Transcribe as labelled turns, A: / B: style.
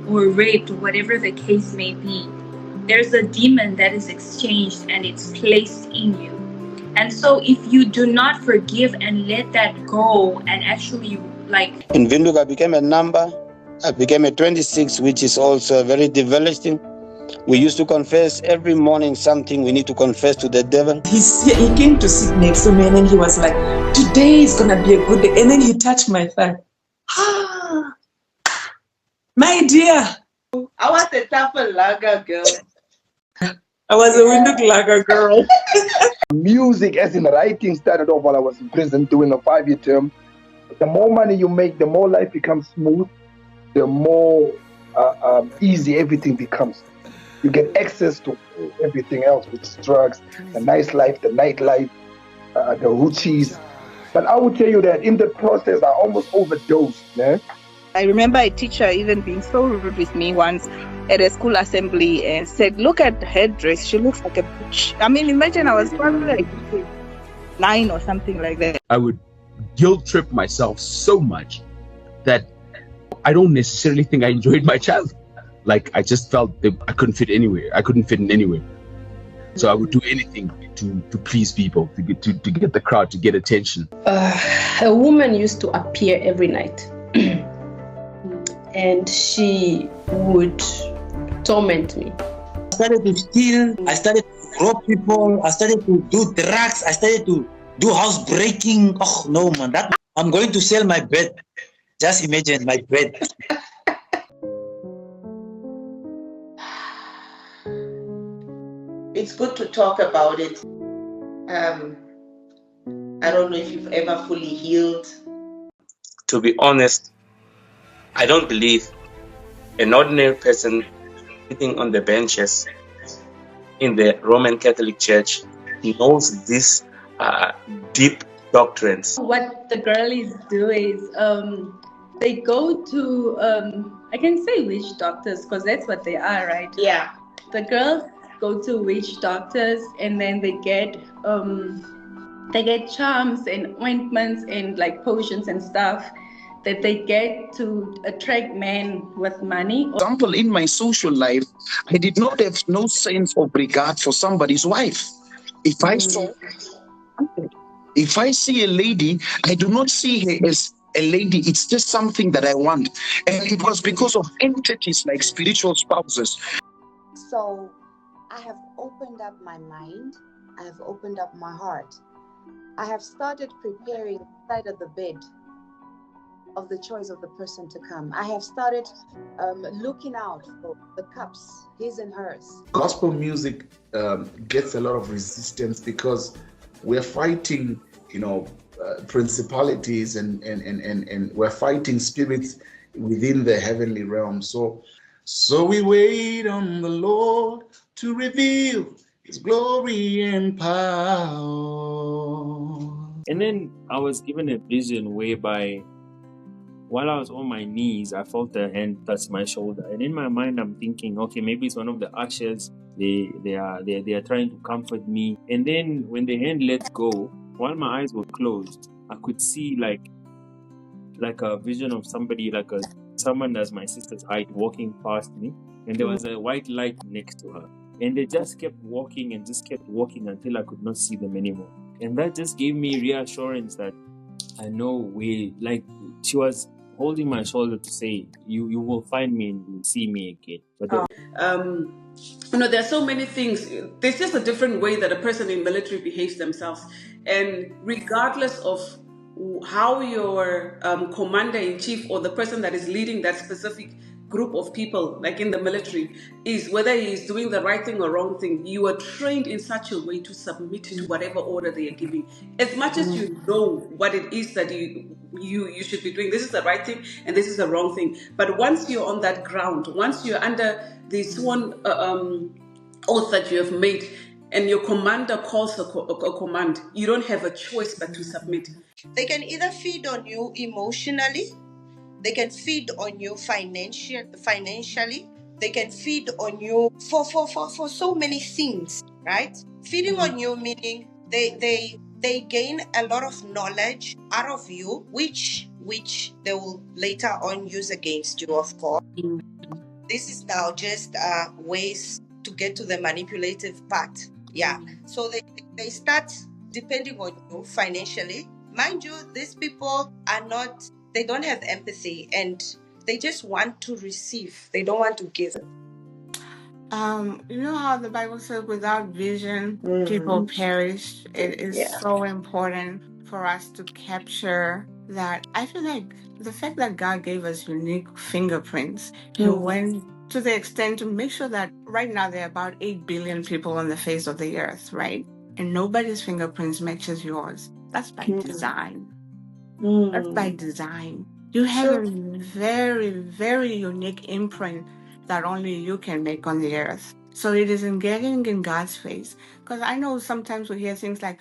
A: or raped, whatever the case may be, there's a demon that is exchanged and it's placed in you. And so if you do not forgive and let that go and actually like
B: in Windhoek, I became a number. I became a 26, which is also a very developing. We used to confess every morning something we need to confess to the devil.
C: He came to sit next to me and then he was like, today is going to be a good day. And then he touched my thigh. Ah, my dear.
D: I was a Tafel Lager girl.
C: I was a Windhoek Lager girl.
E: Music, as in writing, started off while I was in prison doing a 5-year term. The more money you make, the more life becomes smooth, the more easy everything becomes. You get access to everything else, which is drugs, the nice life, the nightlife, the hoochies. But I will tell you that in the process, I almost overdosed. Yeah?
F: I remember a teacher even being so rude with me once at a school assembly and said, look at her dress, she looks like a bitch. I mean, imagine I was probably like 9 or something like that.
G: I would guilt trip myself so much that I don't necessarily think I enjoyed my childhood. Like, I just felt that I couldn't fit anywhere. I couldn't fit in anywhere. So I would do anything to please people, to get the crowd, to get attention.
H: A woman used to appear every night. And she would torment me.
I: I started to steal, I started to rob people, I started to do drugs, I started to do housebreaking. Oh no, man, I'm going to sell my bed. Just imagine my bed.
D: It's good to talk about it. I don't know if you've ever fully healed.
J: To be honest, I don't believe an ordinary person sitting on the benches in the Roman Catholic Church knows these deep doctrines.
A: what the girlies do is they go to I can say witch doctors because that's what they are, right?
D: Yeah.
A: The girls go to witch doctors and then they get charms and ointments and like potions and stuff that they get to attract men with money.
K: For example, in my social life, I did not have no sense of regard for somebody's wife. If I see a lady, I do not see her as a lady. It's just something that I want. And it was because of entities like spiritual spouses.
L: So I have opened up my mind. I have opened up my heart. I have started preparing the side of the bed of the choice of the person to come. I have started looking out for the cups, his and hers.
M: Gospel music gets a lot of resistance because we're fighting, principalities and we're fighting spirits within the heavenly realm. So we wait on the Lord to reveal His glory and power.
N: And then I was given a vision whereby while I was on my knees, I felt a hand touch my shoulder. And in my mind, I'm thinking, okay, maybe it's one of the ushers. They are trying to comfort me. And then when the hand let go, while my eyes were closed, I could see like a vision of somebody, someone that's my sister's height walking past me. And there was a white light next to her. And they just kept walking and just kept walking until I could not see them anymore. And that just gave me reassurance that I know she was holding my shoulder to say, you will find me and you'll see me again. But
O: there are so many things. There's just a different way that a person in military behaves themselves. And regardless of how your commander-in-chief or the person that is leading that specific group of people, like in the military, is whether he is doing the right thing or wrong thing, you are trained in such a way to submit to whatever order they are giving. As much as you know what it is that you should be doing, this is the right thing and this is the wrong thing. But once you're on that ground, once you're under the sworn oath that you have made, and your commander calls a command, you don't have a choice but to submit.
P: They can either feed on you emotionally, they can feed on you financially, they can feed on you for so many things, right? Feeding on you meaning they gain a lot of knowledge out of you, which they will later on use against you, of course. This is now just ways to get to the manipulative part. Yeah. So they start depending on you financially. Mind you, these people are not, they don't have empathy and they just want to receive. They don't want to give.
Q: You know how the Bible says, without vision, people perish. It is
P: Yeah.
Q: so important for us to capture that. I feel like the fact that God gave us unique fingerprints, He went to the extent to make sure that right now there are about 8 billion people on the face of the earth, right? And nobody's fingerprints matches yours. That's by design. That's by design. You have a very, very unique imprint that only you can make on the earth. So it is in getting in God's face. Because I know sometimes we hear things like,